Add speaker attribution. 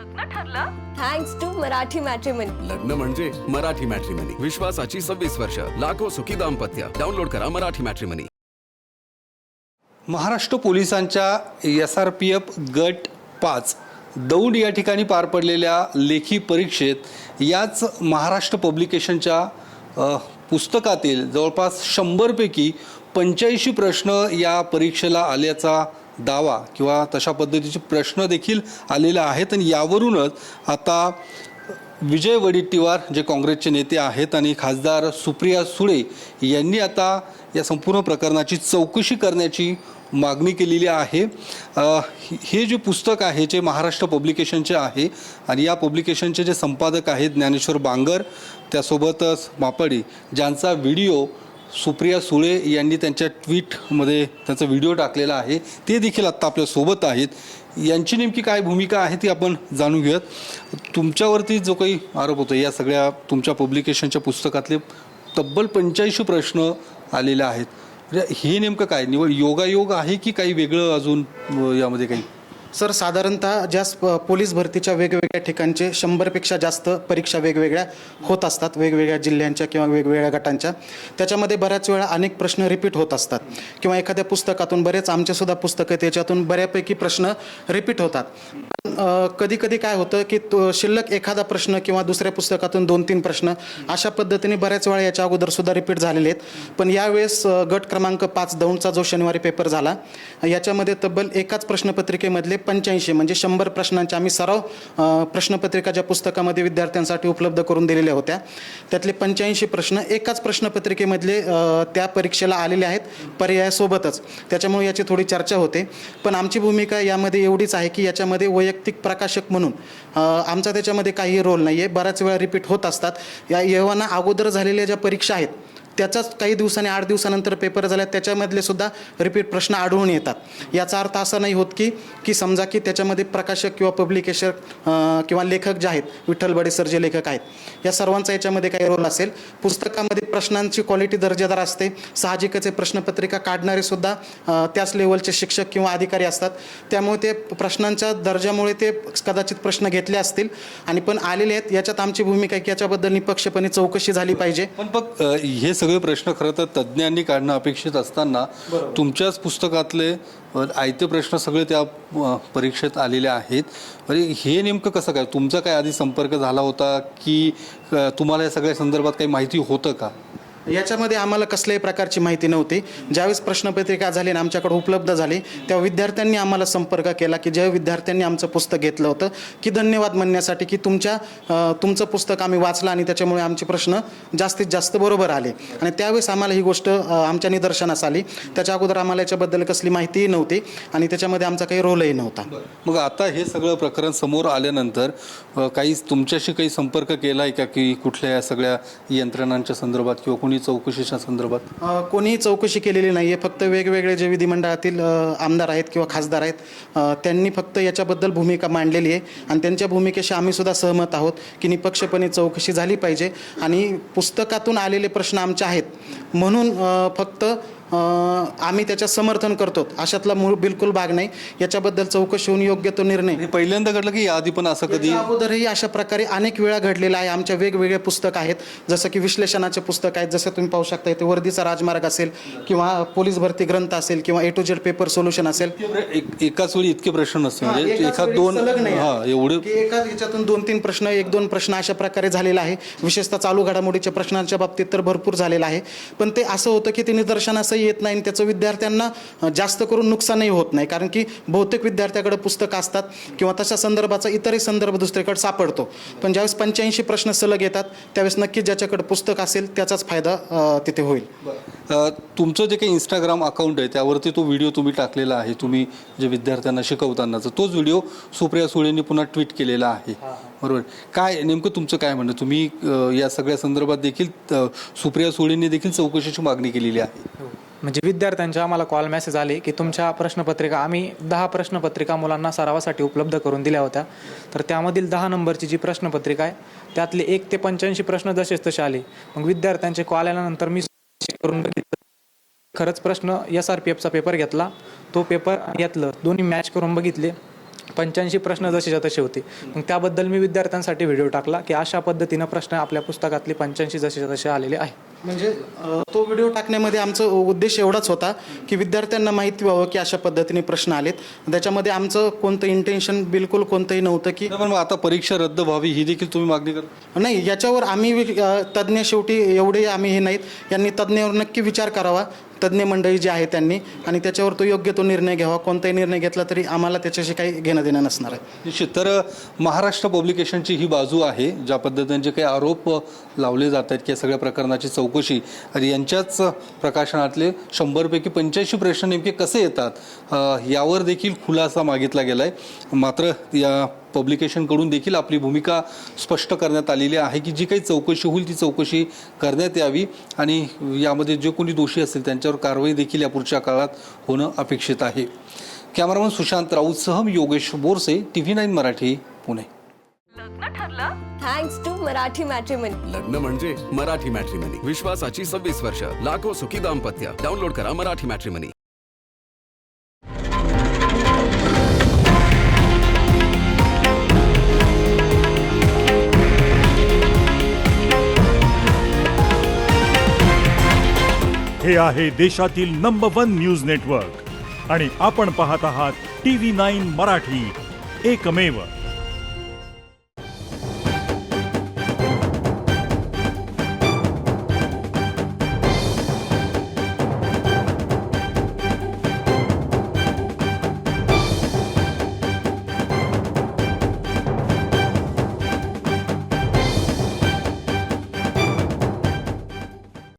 Speaker 1: लग्न ठरलं?
Speaker 2: Thanks to Marathi matrimony.
Speaker 3: लग्न म्हणजे मराठी मॅट्रिमनी. विश्वासाची 26 वर्ष. लाखो सुखी दाम्पत्य. डाउनलोड करा मराठी मॅट्रिमनी.
Speaker 4: महाराष्ट्र पोलिसांच्या SRPF गट 5 दौंड या ठिकाणी पार पडलेल्या लेखी परीक्षेत याच महाराष्ट्र पब्लिकेशनच्या पुस्तकातील जवळपास 100 पैकी 85 प्रश्न या परीक्षेला आल्याचा दावा किंवा तशा पद्धतीचे प्रश्न देखील आलेले आहेत. आणि यावरूनच आता विजय वडेट्टीवार जे काँग्रेसचे नेते आहेत आणि खासदार सुप्रिया सुळे यांनी आता या संपूर्ण प्रकरणाची चौकशी करण्याची मागणी केलेली आहे. हे जे पुस्तक आहे जे महाराष्ट्र पब्लिकेशनचे आहे आणि या पब्लिकेशनचे जे संपादक आहेत ज्ञानेश्वर बांगर, त्यासोबतच मापडी, ज्यांचा व्हिडिओ सुप्रिया सुळे यांनी त्यांच्या ट्विटमध्ये त्यांचा व्हिडिओ टाकलेला आहे, ते देखील आत्ता आपल्यासोबत आहेत. यांची नेमकी काय भूमिका आहे ती आपण जाणून घेऊयात. तुमच्यावरती जो काही आरोप होतो या सगळ्या तुमच्या पब्लिकेशनच्या पुस्तकातले तब्बल 85 प्रश्न आलेले आहेत, म्हणजे हे नेमकं काय निवड योगायोग आहे की काही वेगळं अजून यामध्ये काही?
Speaker 5: सर, साधारणतः ज्या पोलीस भरतीच्या वेगवेगळ्या ठिकाणचे 100पेक्षा जास्त परीक्षा वेगवेगळ्या होत असतात, वेगवेगळ्या जिल्ह्यांच्या किंवा वेगवेगळ्या गटांच्या. त्याच्यामध्ये बऱ्याच वेळा अनेक प्रश्न रिपीट होत असतात किंवा एखाद्या पुस्तकातून, बरेच आमचेसुद्धा पुस्तकं आहेत त्याच्यातून बऱ्यापैकी प्रश्न रिपीट होतात. कधी कधी काय होतं की शिल्लक एखादा प्रश्न किंवा दुसऱ्या पुस्तकातून 2-3 प्रश्न अशा पद्धतीने बऱ्याच वेळा याच्या अगोदरसुद्धा रिपीट झालेले आहेत. पण यावेळेस गट क्रमांक 5 दौंडचा जो शनिवारी पेपर झाला याच्यामध्ये तब्बल एकाच प्रश्नपत्रिकेमधले 85 म्हणजे 100 प्रश्नांचे आम्ही सराव प्रश्नपत्रिका ज्या पुस्तकामध्ये विद्यार्थ्यांसाठी उपलब्ध करून दिलेल्या होत्या त्यातले 85 प्रश्न एकाच प्रश्नपत्रिकेमधले त्या परीक्षेला आलेले आहेत पर्यायासोबतच. त्याच्यामुळे याची थोडी चर्चा होते. पण आमची भूमिका यामध्ये एवढीच आहे की याच्यामध्ये वैयक्तिक प्रकाशक म्हणून आमचा त्याच्यामध्ये काही रोल नाही आहे. बऱ्याच वेळा रिपीट होत असतात. या एव्हाना अगोदर झालेल्या ज्या परीक्षा आहेत त्याचाच काही दिवसांनी 8 दिवसानंतर पेपर झाल्या त्याच्यामधले सुद्धा रिपीट प्रश्न आढळून येतात. याचा अर्थ असा नाही होत की समजा की त्याच्यामध्ये प्रकाशक किंवा पब्लिकेशन किंवा लेखक जे आहेत, विठ्ठल बडे सर जे लेखक आहेत, या सर्वांचा याच्यामध्ये काही रोल असेल. पुस्तकामध्ये प्रश्नांची क्वालिटी दर्जेदार असते. साहजिकच प्रश्नपत्रिका काढणारे सुद्धा त्याच लेवलचे शिक्षक किंवा अधिकारी असतात. त्यामुळे ते प्रश्नांच्या दर्जामुळे ते कदाचित प्रश्न घेतले असतील आणि पण आलेले आहेत. याच्यात आमची भूमिका आहे की याच्याबद्दल निपक्षपणे चौकशी झाली पाहिजे.
Speaker 4: पण हे सगळे प्रश्न खरं तर तज्ज्ञांनी काढणं अपेक्षित असताना तुमच्याच पुस्तकातले आयते प्रश्न सगळे त्या परीक्षेत आलेले आहेत. म्हणजे हे नेमकं कसं काय? तुमचा काय आधी संपर्क झाला होता की तुम्हाला या सगळ्या संदर्भात काही माहिती होतं का?
Speaker 5: याच्यामध्ये आम्हाला कसल्याही प्रकारची माहिती नव्हती. ज्यावेळेस प्रश्नपत्रिका झाली आणि आमच्याकडे उपलब्ध झाली तेव्हा विद्यार्थ्यांनी आम्हाला संपर्क केला की ज्या विद्यार्थ्यांनी आमचं पुस्तक घेतलं होतं की धन्यवाद म्हणण्यासाठी की तुमचं पुस्तक आम्ही वाचलं आणि त्याच्यामुळे आमचे प्रश्न जास्तीत जास्त बरोबर आले. आणि त्यावेळेस आम्हाला ही गोष्ट आमच्या निदर्शनास आली. त्याच्या अगोदर आम्हाला याच्याबद्दल कसली माहितीही नव्हती आणि त्याच्यामध्ये आमचा काही रोलही नव्हता.
Speaker 4: मग आता हे सगळं प्रकरण समोर आल्यानंतर काही तुमच्याशी काही संपर्क केला आहे का की कुठल्या या सगळ्या यंत्रणांच्या संदर्भात किंवा कोणी चौकशीच्या संदर्भात?
Speaker 5: कोणीही चौकशी केलेली नाही आहे. फक्त वेगवेगळे जे विधिमंडळातील आमदार आहेत किंवा खासदार आहेत त्यांनी फक्त याच्याबद्दल भूमिका मांडलेली आहे आणि त्यांच्या भूमिकेशी आम्ही सुद्धा सहमत आहोत की निपक्षपणे चौकशी झाली पाहिजे. आणि पुस्तकातून आलेले प्रश्न आमचे आहेत म्हणून फक्त आम्ही त्याच्या समर्थन करतो अशातला मूळ बिलकुल भाग नाही. याच्याबद्दल चौकशी होऊन योग्य तो निर्णय.
Speaker 4: पहिल्यांदा घडलं की आधी पण असं कधी
Speaker 5: अगोदरही अशा प्रकारे अनेक वेळा घडलेला आहे. आमच्या वेगवेगळे पुस्तक आहेत, जसं की विश्लेषणाचे पुस्तक आहेत, जसं तुम्ही पाहू शकता ते वर्दीचा राजमार्ग असेल किंवा पोलीस भरती ग्रंथ असेल किंवा A to Z paper solution असेल.
Speaker 4: एकाच वेळी इतके प्रश्न नसते म्हणजे एखाद दोन एवढे
Speaker 5: एका याच्यातून 2-3 प्रश्न 1-2 प्रश्न अशा प्रकारे झालेला आहे. विशेषतः चालू घडामोडीच्या प्रश्नांच्या बाबतीत तर भरपूर झालेला आहे. पण ते असं होतं की ते निदर्शनास येत नाही. त्याचं विद्यार्थ्यांना जास्त करून नुकसानही होत नाही कारण की बहुतेक विद्यार्थ्याकडे पुस्तकं असतात किंवा तशा संदर्भाचा इतरही संदर्भ दुसरीकडे सापडतो. पण ज्यावेळेस 85 प्रश्न सलग येतात त्यावेळेस नक्कीच ज्याच्याकडे पुस्तक असेल त्याचाच फायदा तिथे होईल.
Speaker 4: तुमचं जे काही इंस्टाग्राम अकाउंट आहे त्यावरती तो व्हिडिओ तुम्ही टाकलेला आहे, तुम्ही जे विद्यार्थ्यांना शिकवतानाचा तोच व्हिडिओ सुप्रिया सुळेंनी पुन्हा ट्विट केलेला आहे, बरोबर? काय नेमकं तुमचं काय म्हणणं? तुम्ही या सगळ्या संदर्भात देखील सुप्रिया सुळेंनी देखील चौकशीची मागणी केलेली आहे.
Speaker 6: म्हणजे विद्यार्थ्यांचे आम्हाला कॉल मेसेज आले की तुमच्या प्रश्नपत्रिका, आम्ही 10 प्रश्नपत्रिका मुलांना सरावासाठी उपलब्ध करून दिल्या होत्या. तर त्यामधील 10 नंबरची जी प्रश्नपत्रिका आहे त्यातले 1 ते 85 प्रश्न जसेच तसे आले. मग विद्यार्थ्यांचे कॉल आल्यानंतर मी करून बघितलं, खरंच प्रश्न SRPFचा पेपर घेतला, तो पेपर यातलं दोन्ही मॅच करून बघितले 85 प्रश्न जसेच्या तसे होते. मग त्याबद्दल मी विद्यार्थ्यांसाठी व्हिडिओ टाकला की अशा पद्धतीनं प्रश्न आपल्या पुस्तकातले 85 जसेच्या तसे आलेले आहे.
Speaker 5: म्हणजे तो व्हिडिओ टाकण्यामध्ये आमचा उद्देश एवढाच होता की विद्यार्थ्यांना माहिती व्हावं की अशा पद्धतीने प्रश्न आलेत. त्याच्यामध्ये आमचं कोणतं इंटेन्शन बिलकुल कोणतंही नव्हतं की
Speaker 4: पण मग आता परीक्षा रद्द व्हावी ही देखील तुम्ही मागणी करता?
Speaker 5: नाही, याच्यावर आम्ही तज्ज्ञ शेवटी एवढे आम्ही हे नाहीत. यांनी तज्ज्ञावर नक्की विचार करावा, तज्ज्ञ मंडळी जी आहे त्यांनी, आणि त्याच्यावर तो योग्य तो निर्णय घ्यावा. कोणताही निर्णय घेतला तरी आम्हाला त्याच्याशी काही घेणं देणं नसणार आहे.
Speaker 4: निश्चित. तर महाराष्ट्र पब्लिकेशनची ही बाजू आहे, ज्या पद्धतीने जे काही आरोप लावले जात आहेत की या सगळ्या प्रकरणाची चौकशी आणि यांच्याच प्रकाशनातले 100 पैकी 85 प्रश्न नेमके कसे येतात यावर देखील खुलासा मागितला गेला आहे. मात्र या पब्लिकेशनकडून देखील आपली भूमिका स्पष्ट करण्यात आलेली आहे की जी काही चौकशी होईल ती चौकशी करण्यात यावी आणि यामध्ये जे कोणी दोषी असतील त्यांच्यावर कारवाई देखील या पुढच्या काळात होणं अपेक्षित आहे. कॅमेरामन सुशांत राऊतसह मी Yogesh Borse, TV9 Marathi, Pune.
Speaker 2: Thanks to Marathi matrimony.
Speaker 3: लग्न म्हणजे मराठी मॅट्रिमनी. विश्वासाची 26 वर्ष, लाखो सुखी दाम्पत्य. डाउनलोड करा मराठी मॅट्रिमनी.
Speaker 1: हे आहे देशातील नंबर 1 न्यूज नेटवर्क आणि आपण पाहत आहात TV9 मराठी, एकमेव.